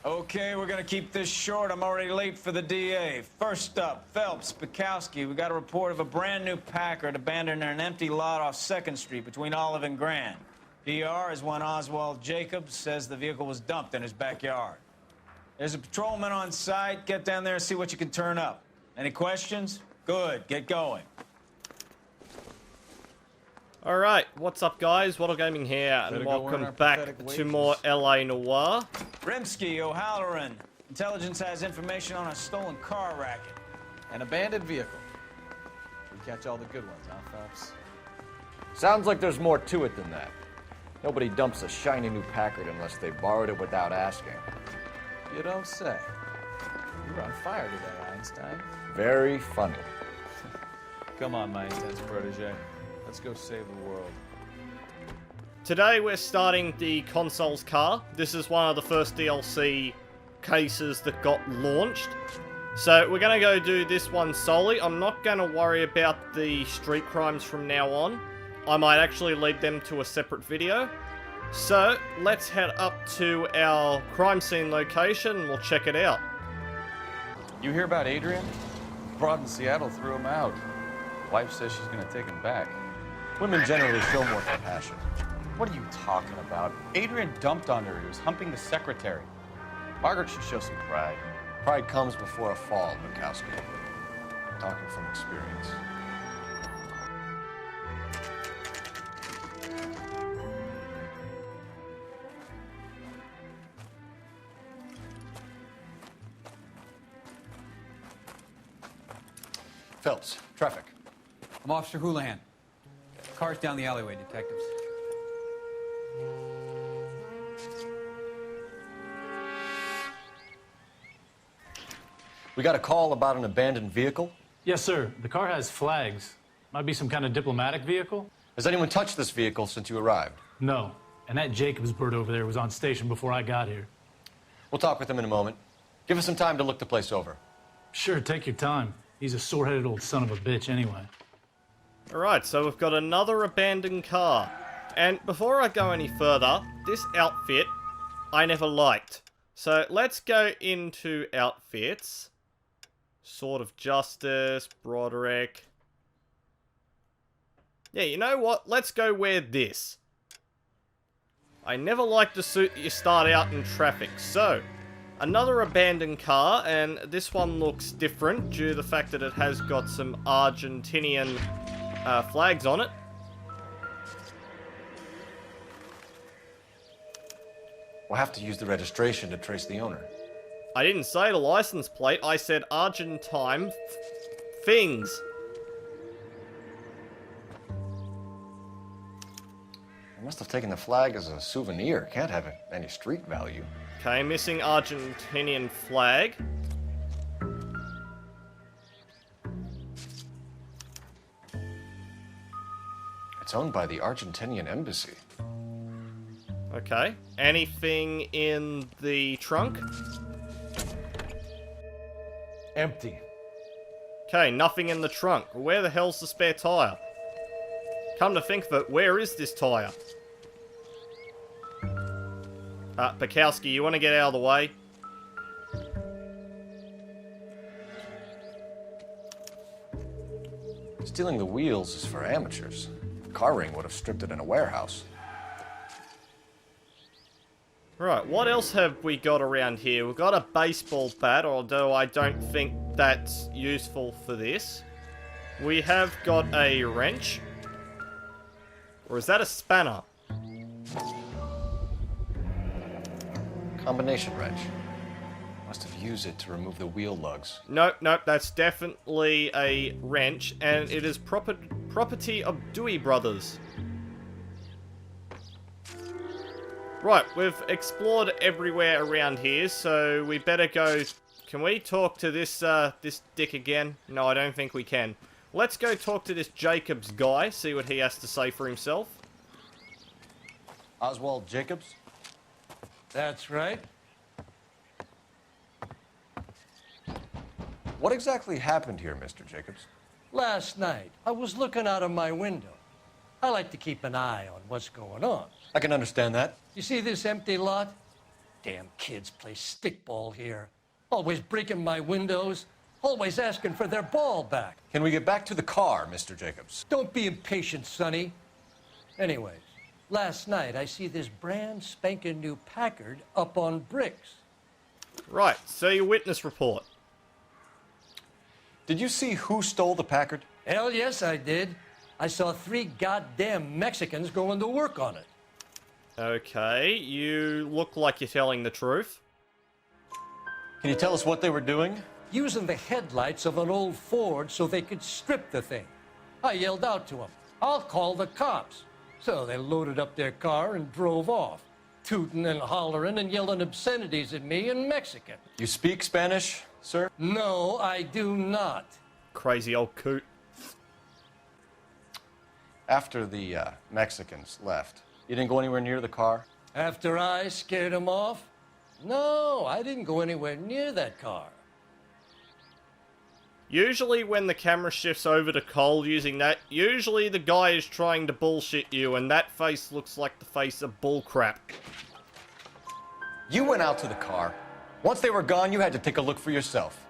Okay, we're gonna keep this short. I'm already late for the DA. First up, Phelps, Bukowski. We got a report of a brand new Packard abandoned in an empty lot off 2nd Street between Olive and Grand. PR is one Oswald Jacobs says the vehicle was dumped in his backyard. There's a patrolman on site. Get down there and see what you can turn up. Any questions? Good, get going. Alright, what's up guys? WattleGaming here, and welcome back to more LA Noire. Rimsky, O'Halloran. Intelligence has information on a stolen car racket. An abandoned vehicle. We catch all the good ones, huh, Phelps? Sounds like there's more to it than that. Nobody dumps a shiny new Packard unless they borrowed it without asking. You don't say. You were on fire today, Einstein. Very funny. Come on, my intense protege. Let's go save the world. Today we're starting the Consul's car. This is one of the first DLC cases that got launched. So we're going to go do this one solely. I'm not going to worry about the street crimes from now on. I might actually lead them to a separate video. So let's head up to our crime scene location and we'll check it out. You hear about Adrian? Broad in Seattle threw him out. Wife says she's going to take him back. Women generally show more compassion. What are you talking about? Adrian dumped on her. He was humping the secretary. Margaret should show some pride. Pride comes before a fall, Bukowski. Talking from experience. Phelps, traffic. I'm Officer Houlihan. Car's down the alleyway, detectives. We got a call about an abandoned vehicle. Yes, sir. The car has flags. Might be some kind of diplomatic vehicle. Has anyone touched this vehicle since you arrived? No. And that Jacobs bird over there was on station before I got here. We'll talk with him in a moment. Give us some time to look the place over. Sure, take your time. He's a sore-headed old son of a bitch anyway. Alright, so we've got another abandoned car. And before I go any further, this outfit I never liked. So let's go into outfits. Sword of Justice, Broderick. Yeah, you know what? Let's go wear this. I never liked the suit that you start out in traffic. So, another abandoned car, and this one looks different due to the fact that it has got some Argentinian flags on it. We'll have to use the registration to trace the owner. I didn't say the license plate, I said Argentine things. They must have taken the flag as a souvenir. Can't have any street value. Okay, missing Argentinian flag. It's owned by the Argentinian embassy. Okay. Anything in the trunk? Empty. Okay, nothing in the trunk. Where the hell's the spare tyre? Come to think of it, where is this tyre? Bukowski, you want to get out of the way? Stealing the wheels is for amateurs. Car ring would have stripped it in a warehouse. Right, what else have we got around here? We've got a baseball bat, although I don't think that's useful for this. We have got a wrench. Or is that a spanner? Combination wrench. Must have used it to remove the wheel lugs. Nope, nope, that's definitely a wrench, and it is property of Dewey Brothers. Right, we've explored everywhere around here, so we better go... Can we talk to this, this dick again? No, I don't think we can. Let's go talk to this Jacobs guy, see what he has to say for himself. Oswald Jacobs? That's right. What exactly happened here, Mr. Jacobs? Last night, I was looking out of my window. I like to keep an eye on what's going on. I can understand that. You see this empty lot? Damn kids play stickball here. Always breaking my windows, always asking for their ball back. Can we get back to the car, Mr. Jacobs? Don't be impatient, Sonny. Anyways, last night I see this brand spanking new Packard up on bricks. Right, so your witness report. Did you see who stole the Packard? Hell yes, I did. I saw 3 goddamn Mexicans going to work on it. Okay, you look like you're telling the truth. Can you tell us what they were doing? Using the headlights of an old Ford so they could strip the thing. I yelled out to them, "I'll call the cops." So they loaded up their car and drove off, tooting and hollering and yelling obscenities at me in Mexican. You speak Spanish, sir? No, I do not. Crazy old coot. After the Mexicans left, you didn't go anywhere near the car? After I scared them off? No, I didn't go anywhere near that car. Usually when the camera shifts over to Cole using that, usually the guy is trying to bullshit you, and that face looks like the face of bullcrap. You went out to the car. Once they were gone, you had to take a look for yourself.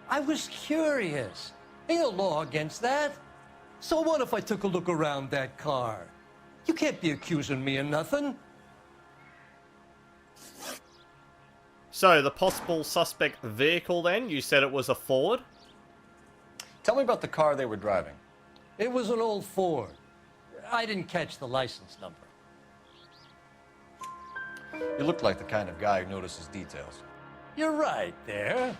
I was curious. Ain't no law against that. So what if I took a look around that car? You can't be accusing me of nothing. So, the possible suspect vehicle then, you said it was a Ford? Tell me about the car they were driving. It was an old Ford. I didn't catch the license number. You look like the kind of guy who notices details. You're right there.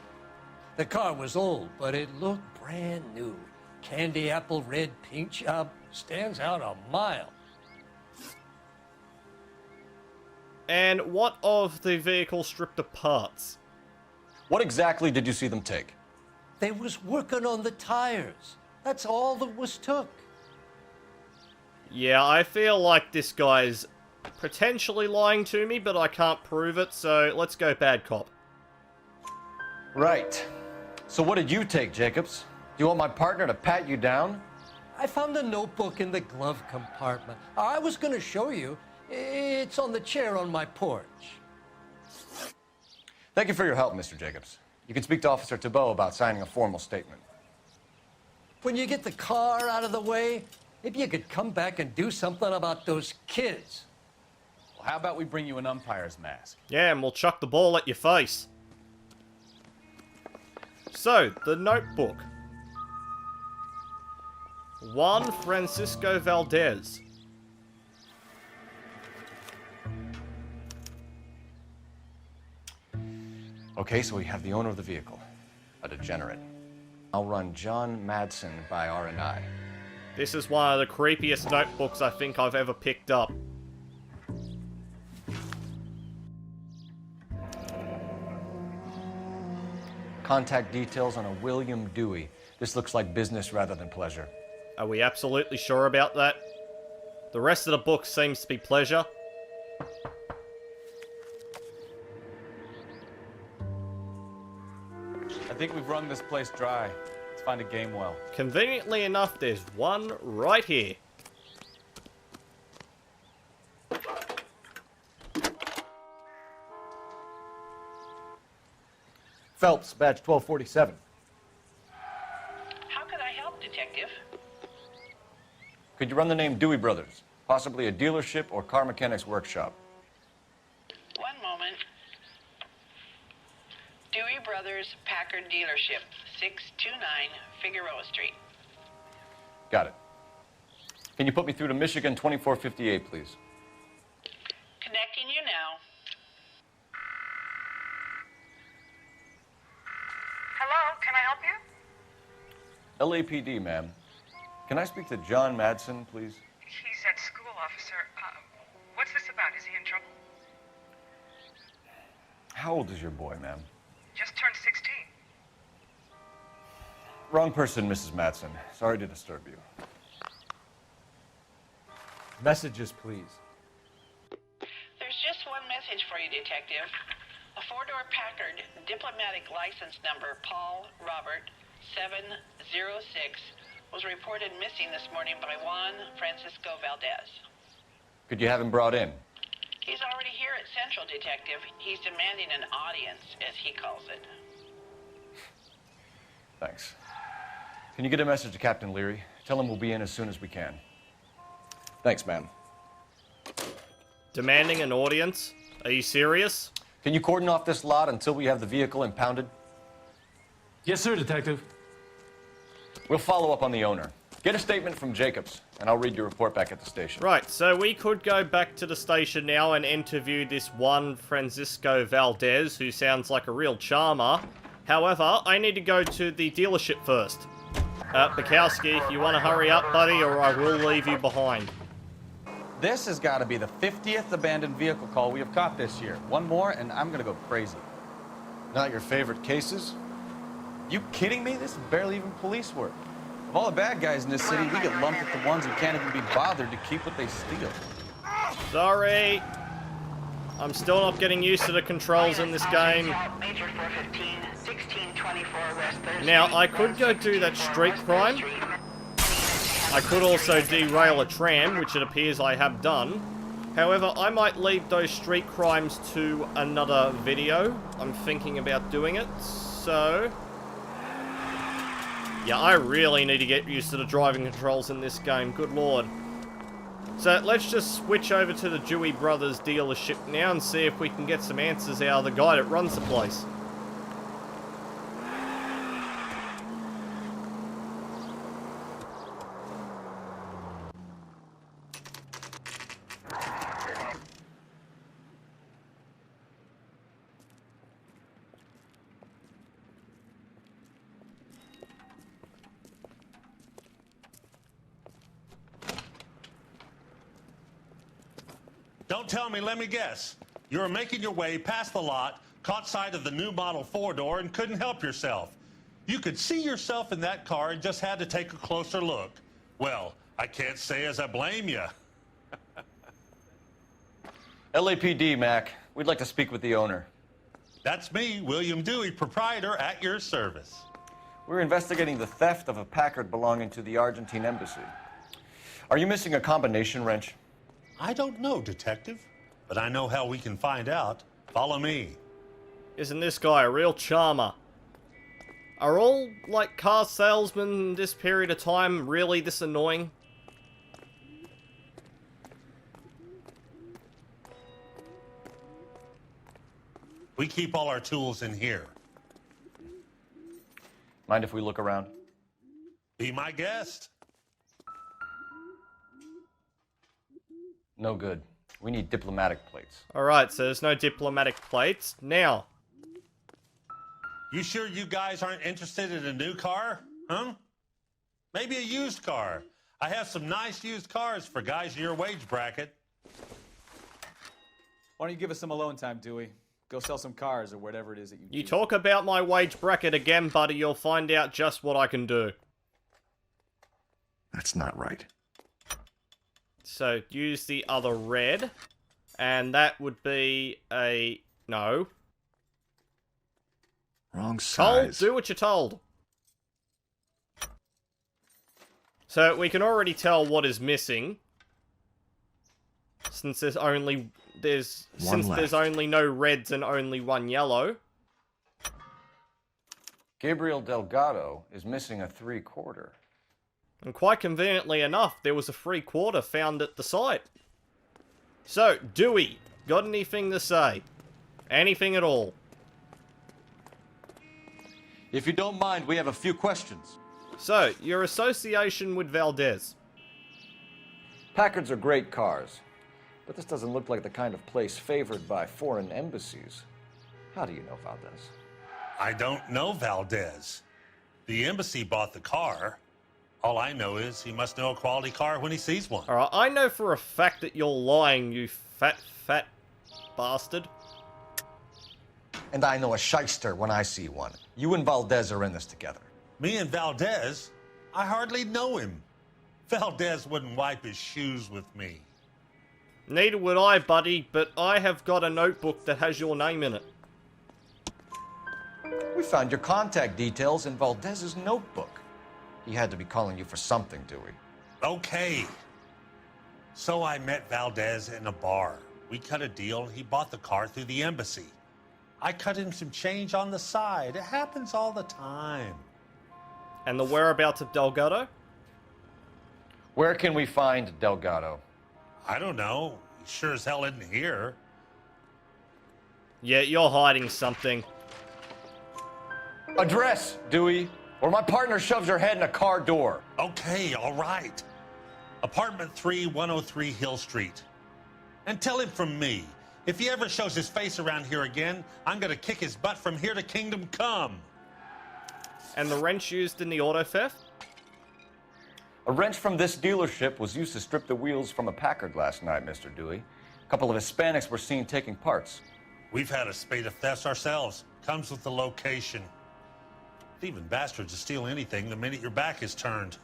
The car was old, but it looked brand new. Candy apple red paint job stands out a mile. And what of the vehicle stripped of parts? What exactly did you see them take? They was working on the tires. That's all that was took. Yeah, I feel like this guy's potentially lying to me, but I can't prove it, so let's go bad cop. Right. So what did you take, Jacobs? Do you want my partner to pat you down? I found a notebook in the glove compartment. I was going to show you. It's on the chair on my porch. Thank you for your help, Mr. Jacobs. You can speak to Officer Thibault about signing a formal statement. When you get the car out of the way, maybe you could come back and do something about those kids. Well, how about we bring you an umpire's mask? Yeah, and we'll chuck the ball at your face. So, the notebook. Juan Francisco Valdez. Okay, so we have the owner of the vehicle, a degenerate. I'll run John Madsen by R&I. This is one of the creepiest notebooks I think I've ever picked up. Contact details on a William Dewey. This looks like business rather than pleasure. Are we absolutely sure about that? The rest of the book seems to be pleasure. I think we've wrung this place dry. Let's find a game well. Conveniently enough, there's one right here. Phelps, badge 1247. How can I help, Detective? Could you run the name Dewey Brothers? Possibly a dealership or car mechanics workshop. One moment. Dewey Brothers Packard Dealership, 629 Figueroa Street. Got it. Can you put me through to Michigan 2458, please? Connecting you now. Hello, can I help you? LAPD, ma'am. Can I speak to John Madsen, please? He's at school, officer. What's this about? Is he in trouble? How old is your boy, ma'am? Just turned 16. Wrong person, Mrs. Madsen. Sorry to disturb you. Messages, please. There's just one message for you, Detective. A four-door Packard diplomatic license number Paul Robert 706 was reported missing this morning by Juan Francisco Valdez. Could you have him brought in? He's already here at Central, Detective. He's demanding an audience, as he calls it. Thanks. Can you get a message to Captain Leary? Tell him we'll be in as soon as we can. Thanks, ma'am. Demanding an audience? Are you serious? Can you cordon off this lot until we have the vehicle impounded? Yes, sir, Detective. We'll follow up on the owner. Get a statement from Jacobs, and I'll read your report back at the station. Right, so we could go back to the station now and interview this one Francisco Valdez, who sounds like a real charmer. However, I need to go to the dealership first. Bukowski, if you want to hurry up, buddy, or I will leave you behind. This has got to be the 50th abandoned vehicle call we have caught this year. One more, and I'm going to go crazy. Not your favorite cases? You kidding me? This is barely even police work. Of all the bad guys in this city, we get lumped with the ones who can't even be bothered to keep what they steal. Sorry. I'm still not getting used to the controls in this game. Major 415, 1624 West Third Now, Street, I could go do that street crime. I could also derail a tram, which it appears I have done. However, I might leave those street crimes to another video. I'm thinking about doing it, so... yeah, I really need to get used to the driving controls in this game, good lord. So, let's just switch over to the Dewey Brothers dealership now and see if we can get some answers out of the guy that runs the place. Don't tell me, let me guess. You were making your way past the lot, caught sight of the new model 4-door, and couldn't help yourself. You could see yourself in that car and just had to take a closer look. Well, I can't say as I blame you. LAPD, Mac. We'd like to speak with the owner. That's me, William Dewey, proprietor, at your service. We're investigating the theft of a Packard belonging to the Argentine embassy. Are you missing a combination wrench? I don't know, Detective, but I know how we can find out. Follow me. Isn't this guy a real charmer? Are all, like, car salesmen in this period of time really this annoying? We keep all our tools in here. Mind if we look around? Be my guest. No good. We need diplomatic plates. Alright, so there's no diplomatic plates. Now, You sure you guys aren't interested in a new car? Huh? Maybe a used car. I have some nice used cars for guys in your wage bracket. Why don't you give us some alone time, Dewey? Go sell some cars or whatever it is that you do. you talk about my wage bracket again, buddy, you'll find out just what I can do. That's not right. So, use the other red, and that would be a... no. Wrong Cole, size. do what you're told. So, we can already tell what is missing. Since there's only... there's only no reds and only one yellow. Gabriel Delgado is missing a 3/4. And quite conveniently enough, there was a 3/4 found at the site. So, Dewey, got anything to say? Anything at all? If you don't mind, we have a few questions. So, your association with Valdez. Packards are great cars, but this doesn't look like the kind of place favored by foreign embassies. How do you know Valdez? I don't know Valdez. The embassy bought the car. All I know is he must know a quality car when he sees one. Alright, I know for a fact that you're lying, you fat bastard. And I know a shyster when I see one. You and Valdez are in this together. Me and Valdez? I hardly know him. Valdez wouldn't wipe his shoes with me. Neither would I, buddy, but I have got a notebook that has your name in it. We found your contact details in Valdez's notebook. He had to be calling you for something, Dewey. Okay. So I met Valdez in a bar. We cut a deal, and he bought the car through the embassy. I cut him some change on the side. It happens all the time. And the whereabouts of Delgado? Where can we find Delgado? I don't know. He sure as hell isn't here. Yeah, you're hiding something. Address, Dewey, or my partner shoves her head in a car door. Okay, all right. Apartment 3, 103 Hill Street. And tell him from me, if he ever shows his face around here again, I'm gonna kick his butt from here to Kingdom Come. And the wrench used in the auto theft? A wrench from this dealership was used to strip the wheels from a Packard last night, Mr. Dewey. A couple of Hispanics were seen taking parts. We've had a spate of thefts ourselves. Comes with the location. Thieving bastards to steal anything the minute your back is turned.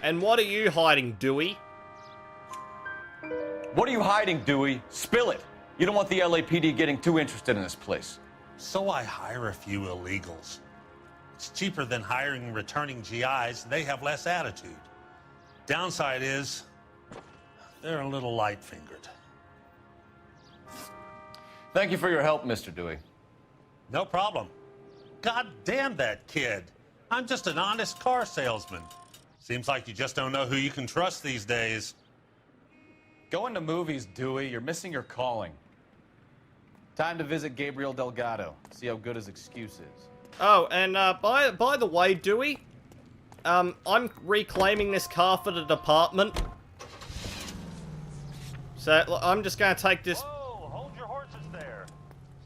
And what are you hiding, Dewey? What are you hiding, Dewey? Spill it. You don't want the LAPD getting too interested in this place. So I hire a few illegals. It's cheaper than hiring returning GIs. They have less attitude. Downside is, they're a little light-fingered. Thank you for your help, Mr. Dewey. No problem. God damn that kid. I'm just an honest car salesman. Seems like you just don't know who you can trust these days. Going to movies, Dewey. You're missing your calling. Time to visit Gabriel Delgado. See how good his excuse is. Oh, and by the way, Dewey, I'm reclaiming this car for the department. So I'm just gonna take this. Whoa, hold your horses there.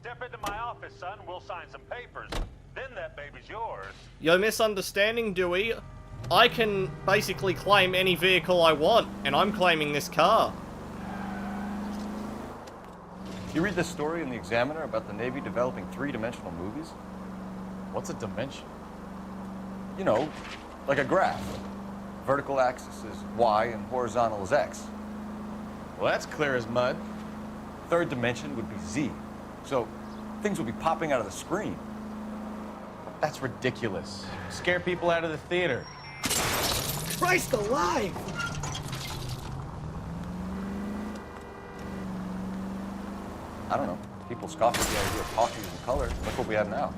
Step into my office, son. We'll sign some papers. Then that baby's yours. You're misunderstanding, Dewey. I can basically claim any vehicle I want, and I'm claiming this car. You read this story in the Examiner about the Navy developing three-dimensional movies? What's a dimension? You know, like a graph. Vertical axis is Y and horizontal is X. Well, that's clear as mud. Third dimension would be Z. So things would be popping out of the screen. That's ridiculous. Scare people out of the theater. Christ alive! I don't know. People scoff at the idea of talkies and color. Look what we have now.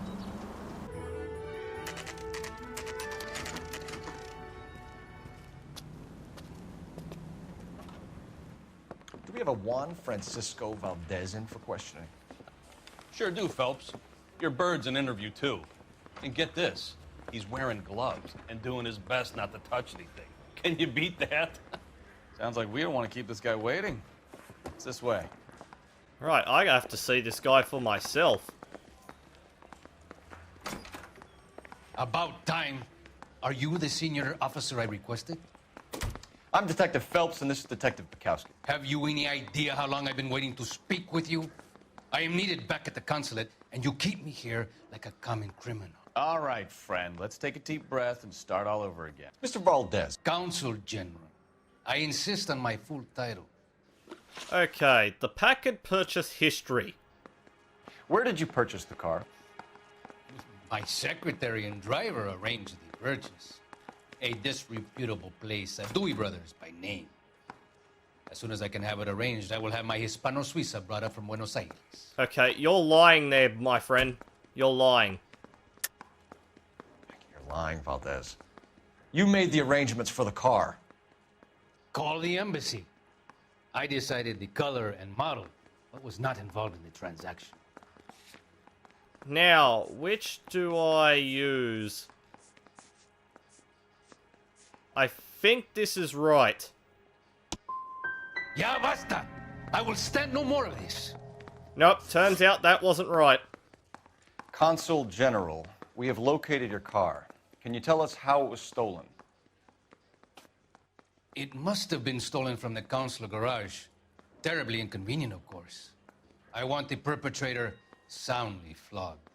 Do we have a Juan Francisco Valdez in for questioning? Sure do, Phelps. Your bird's an interview, too. And get this, he's wearing gloves and doing his best not to touch anything. Can you beat that? Sounds like we don't want to keep this guy waiting. It's this way. Right, I have to see this guy for myself. About time. Are you the senior officer I requested? I'm Detective Phelps, and this is Detective Bukowski. Have you any idea how long I've been waiting to speak with you? I am needed back at the consulate, and you keep me here like a common criminal. All right, friend. Let's take a deep breath and start all over again. Mr. Valdez. Consul General. I insist on my full title. Okay, the Packard purchase history. Where did you purchase the car? My secretary and driver arranged the purchase. A disreputable place, Dewey Brothers by name. As soon as I can have it arranged, I will have my Hispano Suiza brought up from Buenos Aires. Okay, you're lying there, my friend. You're lying. You're lying, Valdez. You made the arrangements for the car. Call the embassy. I decided the color and model, but was not involved in the transaction. Now, which do I use? I think this is right. Ya basta! I will stand no more of this. Nope, turns out that wasn't right. Consul General, we have located your car. Can you tell us how it was stolen? It must have been stolen from the consular garage. Terribly inconvenient, of course. I want the perpetrator soundly flogged.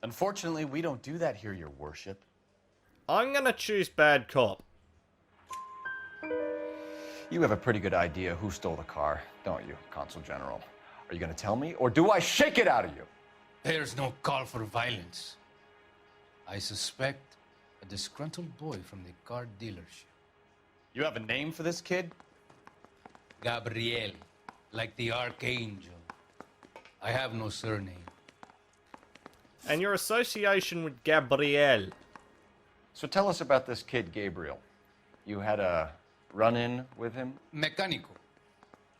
Unfortunately, we don't do that here, your worship. I'm gonna choose bad cop. You have a pretty good idea who stole the car, don't you, Consul General? Are you going to tell me, or do I shake it out of you? There's no call for violence. I suspect a disgruntled boy from the car dealership. You have a name for this kid? Gabriel, like the Archangel. I have no surname. And your association with Gabriel. So tell us about this kid, Gabriel. You had a run-in with him? Mecánico.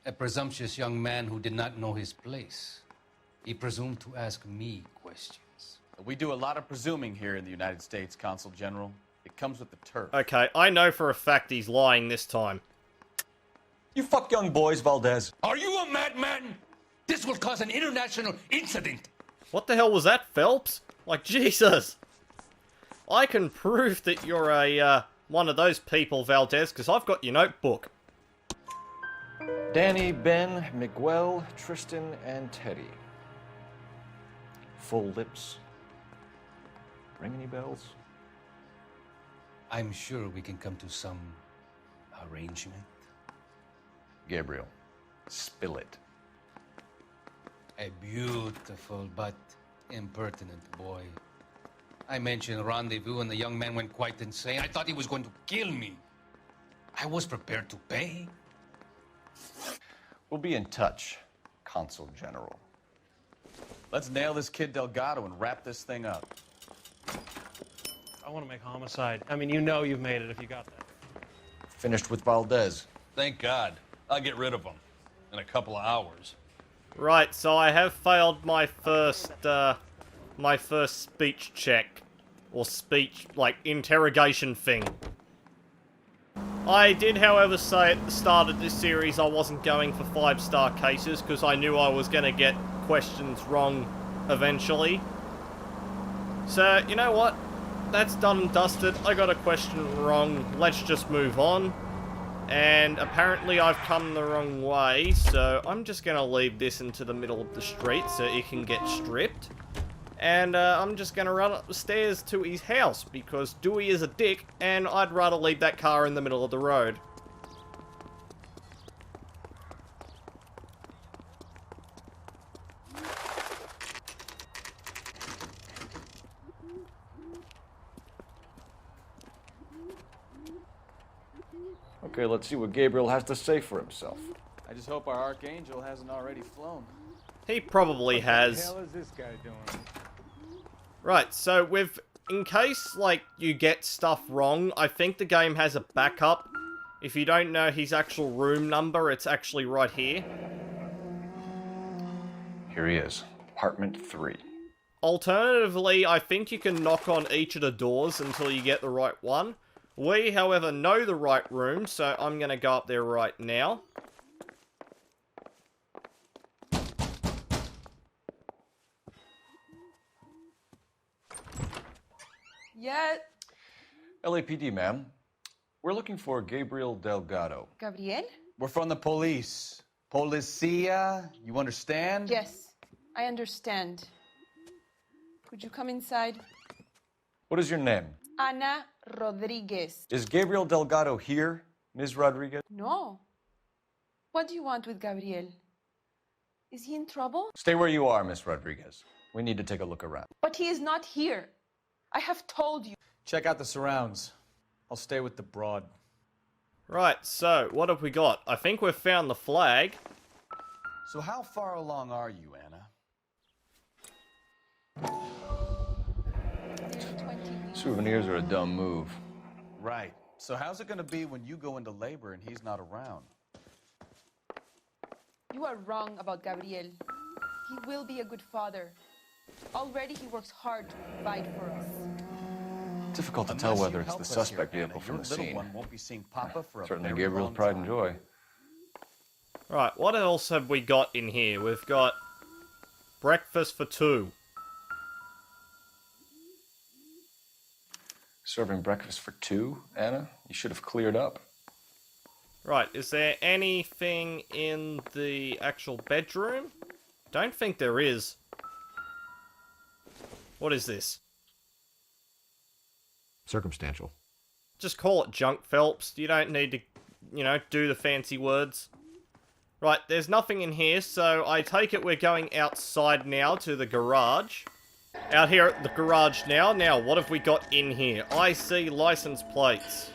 A presumptuous young man who did not know his place. He presumed to ask me questions. We do a lot of presuming here in the United States, Consul General. It comes with the turf. Okay, I know for a fact he's lying this time. You fuck young boys, Valdez. Are you a madman? This will cause an international incident. What the hell was that, Phelps? Like, Jesus. I can prove that you're a, one of those people, Valdez, because I've got your notebook. Danny, Ben, Miguel, Tristan, and Teddy. Full lips. Ring any bells? I'm sure we can come to some arrangement. Gabriel, spill it. A beautiful but impertinent boy. I mentioned rendezvous and the young man went quite insane. I thought he was going to kill me. I was prepared to pay. We'll be in touch, Consul General. Let's nail this kid Delgado and wrap this thing up. I want to make homicide. I mean, you know you've made it if you got that. Finished with Valdez. Thank God. I'll get rid of him in a couple of hours. Right, so I have failed my first speech check. Or speech, like, interrogation thing. I did, however, say at the start of this series I wasn't going for 5-star cases, because I knew I was going to get questions wrong eventually. So, you know what? That's done and dusted. I got a question wrong. Let's just move on. And apparently I've come the wrong way, so I'm just going to leave this into the middle of the street so it can get stripped. And I'm just going to run up the stairs to his house, because Dewey is a dick, and I'd rather leave that car in the middle of the road. Okay, let's see what Gabriel has to say for himself. I just hope our Archangel hasn't already flown. He probably has. What the hell is this guy doing? Right, so in case, like, you get stuff wrong, I think the game has a backup. If you don't know his actual room number, it's actually right here. Here he is, apartment 3. Alternatively, I think you can knock on each of the doors until you get the right one. We, however, know the right room, so I'm going to go up there right now. Yeah. LAPD, ma'am. We're looking for Gabriel Delgado. Gabriel? We're from the police. Policia, you understand? Yes, I understand. Could you come inside? What is your name? Ana Rodriguez. Is Gabriel Delgado here, Ms. Rodriguez? No. What do you want with Gabriel? Is he in trouble? Stay where you are, Ms. Rodriguez. We need to take a look around. But he is not here. I have told you. Check out the surrounds. I'll stay with the broad. Right, so, what have we got? I think we've found the flag. So how far along are you, Anna? Souvenirs are a dumb move. Right. So how's it going to be when you go into labor and he's not around? You are wrong about Gabriel. He will be a good father. Already he works hard to provide for us. Difficult to tell whether it's the suspect vehicle from the scene. One won't be seeing Papa for Certainly a Gabriel's pride and joy. Right, what else have we got in here? We've got breakfast for 2. Serving breakfast for 2, Anna? You should have cleared up. Right, is there anything in the actual bedroom? Don't think there is. What is this? Circumstantial. Just call it junk, Phelps. You don't need to, you know, do the fancy words. Right, there's nothing in here, so I take it we're going outside now to the garage. Out here at the garage now. Now, what have we got in here? I see license plates.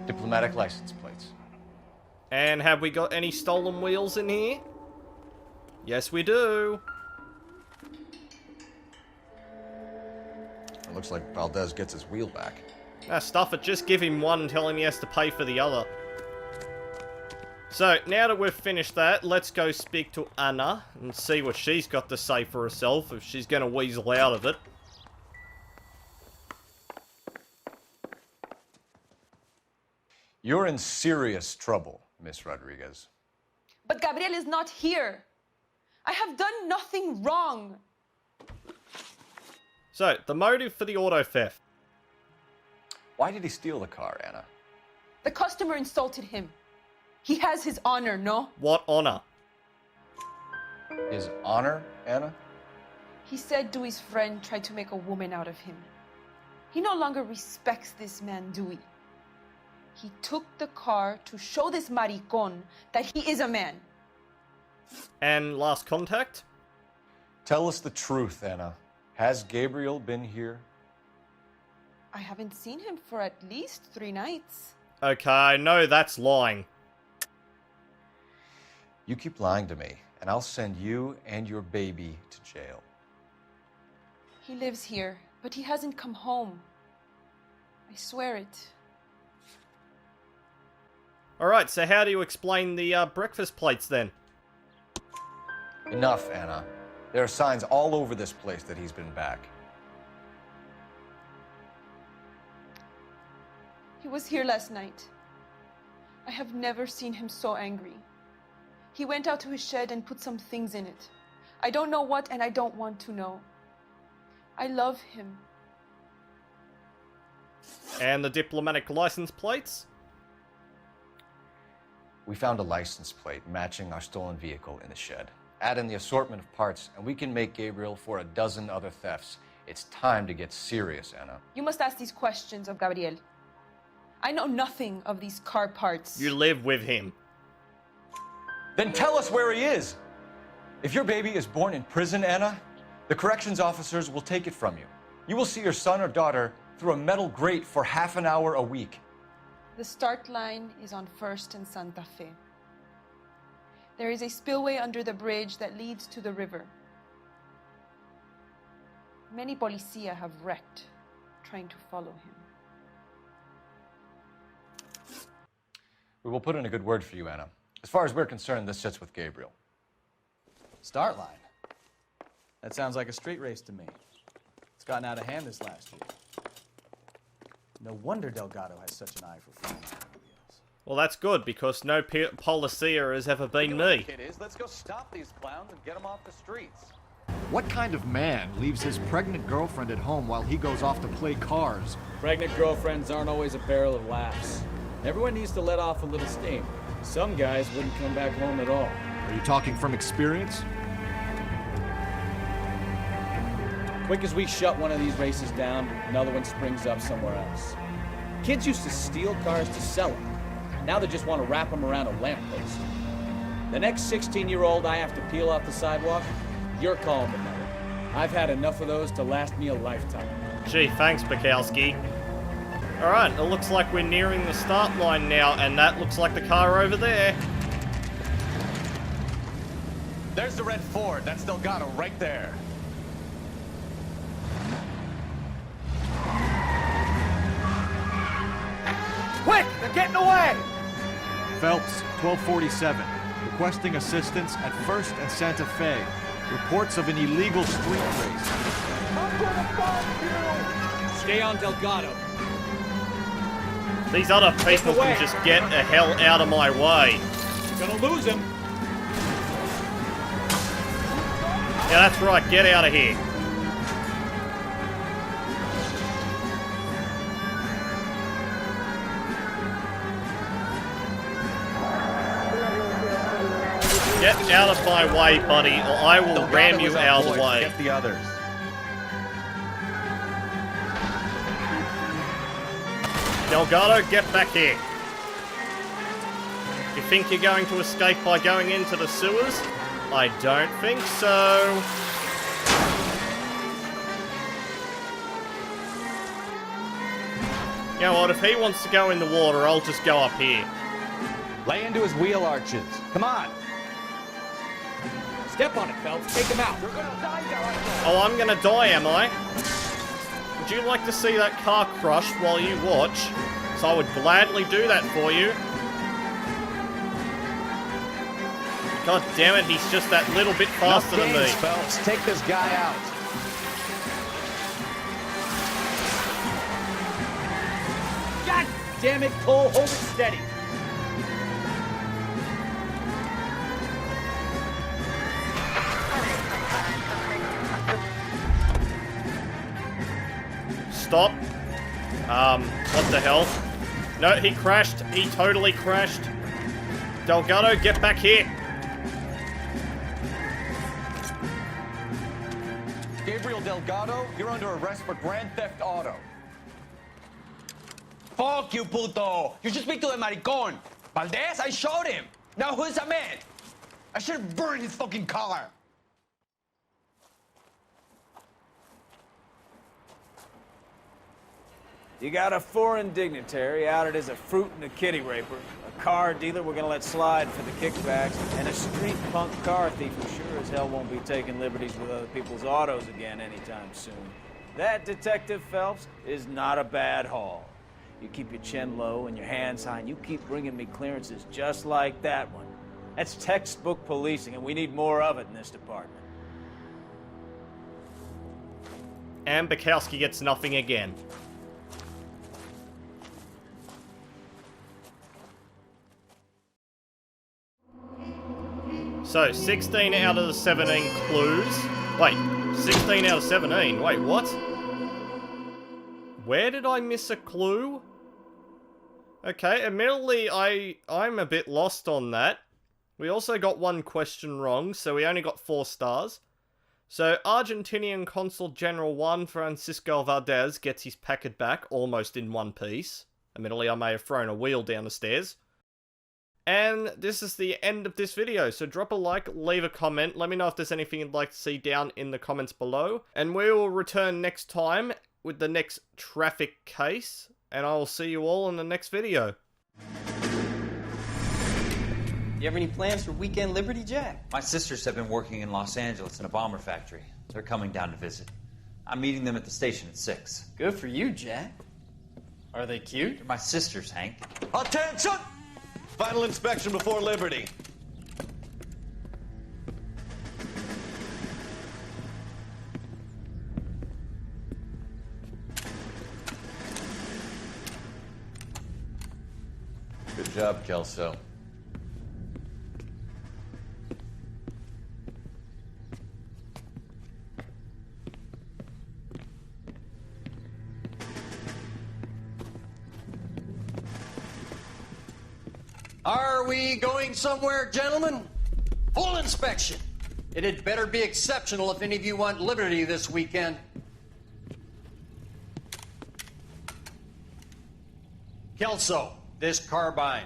Diplomatic license plates. And have we got any stolen wheels in here? Yes, we do. It looks like Valdez gets his wheel back. Ah, stuff it. Just give him one and tell him he has to pay for the other. So, now that we've finished that, let's go speak to Anna and see what she's got to say for herself, if she's going to weasel out of it. You're in serious trouble, Miss Rodriguez. But Gabriel is not here. I have done nothing wrong. So, the motive for the auto theft. Why did he steal the car, Anna? The customer insulted him. He has his honor, no? What honor? His honor, Anna? He said Dewey's friend tried to make a woman out of him. He no longer respects this man, Dewey. He took the car to show this maricon that he is a man. And last contact? Tell us the truth, Anna. Has Gabriel been here? I haven't seen him for at least 3 nights. Okay, no, that's lying. You keep lying to me, and I'll send you and your baby to jail. He lives here, but he hasn't come home. I swear it. Alright, so how do you explain the breakfast plates then? Enough, Anna. There are signs all over this place that he's been back. He was here last night. I have never seen him so angry. He went out to his shed and put some things in it. I don't know what, and I don't want to know. I love him. And the diplomatic license plates? We found a license plate matching our stolen vehicle in the shed. Add in the assortment of parts, and we can make Gabriel for a dozen other thefts. It's time to get serious, Anna. You must ask these questions of Gabriel. I know nothing of these car parts. You live with him. Then tell us where he is! If your baby is born in prison, Anna, the corrections officers will take it from you. You will see your son or daughter through a metal grate for half an hour a week. The start line is on 1st and Santa Fe. There is a spillway under the bridge that leads to the river. Many policia have wrecked trying to follow him. We will put in a good word for you, Anna. As far as we're concerned, this sits with Gabriel. Start line. That sounds like a street race to me. It's gotten out of hand this last year. No wonder Delgado has such an eye for flying automobiles. Well, that's good, because no policia has ever been me. Let's go stop these clowns and get them off the streets. What kind of man leaves his pregnant girlfriend at home while he goes off to play cars? Pregnant girlfriends aren't always a barrel of laughs. Everyone needs to let off a little steam. Some guys wouldn't come back home at all. Are you talking from experience? Quick as we shut one of these races down, another one springs up somewhere else. Kids used to steal cars to sell them. Now they just want to wrap them around a lamppost. The next 16-year-old I have to peel off the sidewalk, you're calling the mother. I've had enough of those to last me a lifetime. Gee, thanks, Bukowski. Alright, it looks like we're nearing the start line now, and that looks like the car over there. There's the red Ford. That's Delgado right there. Quick! They're getting away! Phelps, 1247. Requesting assistance at 1st and Santa Fe. Reports of an illegal street race. I'm gonna find you! Stay on Delgado. These other people can just get the hell out of my way. You're gonna lose him. Yeah, that's right. Get out of here. Get out of my way, buddy, or I will ram you out of the way. Get the others. Delgado, get back here. You think you're going to escape by going into the sewers? I don't think so. You know what, if he wants to go in the water, I'll just go up here. Lay into his wheel arches. Come on. Step on it, Phelps. Take him out. Oh, I'm gonna die, am I? Would you like to see that car crushed while you watch? So I would gladly do that for you. God damn it, he's just that little bit faster than me. Phelps. Take this guy out. God damn it, Cole. Hold it steady. Stop. What the hell? No, he crashed. He totally crashed. Delgado, get back here. Gabriel Delgado, you're under arrest for Grand Theft Auto. Fuck you, puto! You should speak to the maricón. Valdez, I shot him. Now who's a man? I should have burned his fucking car. You got a foreign dignitary outed as a fruit and a kitty raper, a car dealer we're gonna let slide for the kickbacks, and a street punk car thief who sure as hell won't be taking liberties with other people's autos again anytime soon. That, Detective Phelps, is not a bad haul. You keep your chin low and your hands high, and you keep bringing me clearances just like that one. That's textbook policing, and we need more of it in this department. And Bukowski gets nothing again. So, 16 out of the 17 clues. Wait, 16 out of 17. Wait, what? Where did I miss a clue? Okay, admittedly, I'm a bit lost on that. We also got one question wrong, so we only got 4 stars. So, Argentinian Consul General Juan Francisco Valdez gets his packet back almost in one piece. Admittedly, I may have thrown a wheel down the stairs. And this is the end of this video, so drop a like, leave a comment, let me know if there's anything you'd like to see down in the comments below. And we will return next time with the next traffic case, and I will see you all in the next video. You have any plans for Weekend Liberty, Jack? My sisters have been working in Los Angeles in a bomber factory. They're coming down to visit. I'm meeting them at the station at 6. Good for you, Jack. Are they cute? They're my sisters, Hank. Attention! Final inspection before Liberty. Good job, Kelso. Are we going somewhere, gentlemen? Full inspection. It had better be exceptional if any of you want liberty this weekend. Kelso, this carbine.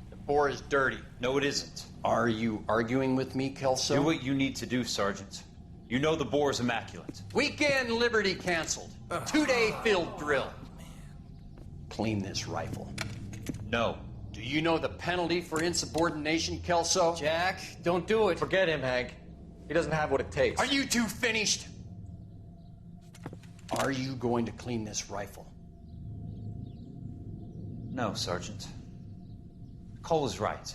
The bore is dirty. No, it isn't. Are you arguing with me, Kelso? Do what you need to do, Sergeant. You know the bore is immaculate. Weekend liberty canceled. 2-day field drill. Clean this rifle. No. Do you know the penalty for insubordination, Kelso? Jack, don't do it. Forget him, Hank. He doesn't have what it takes. Are you two finished? Are you going to clean this rifle? No, Sergeant. Cole is right.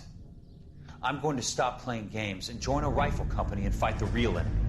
I'm going to stop playing games and join a rifle company and fight the real enemy.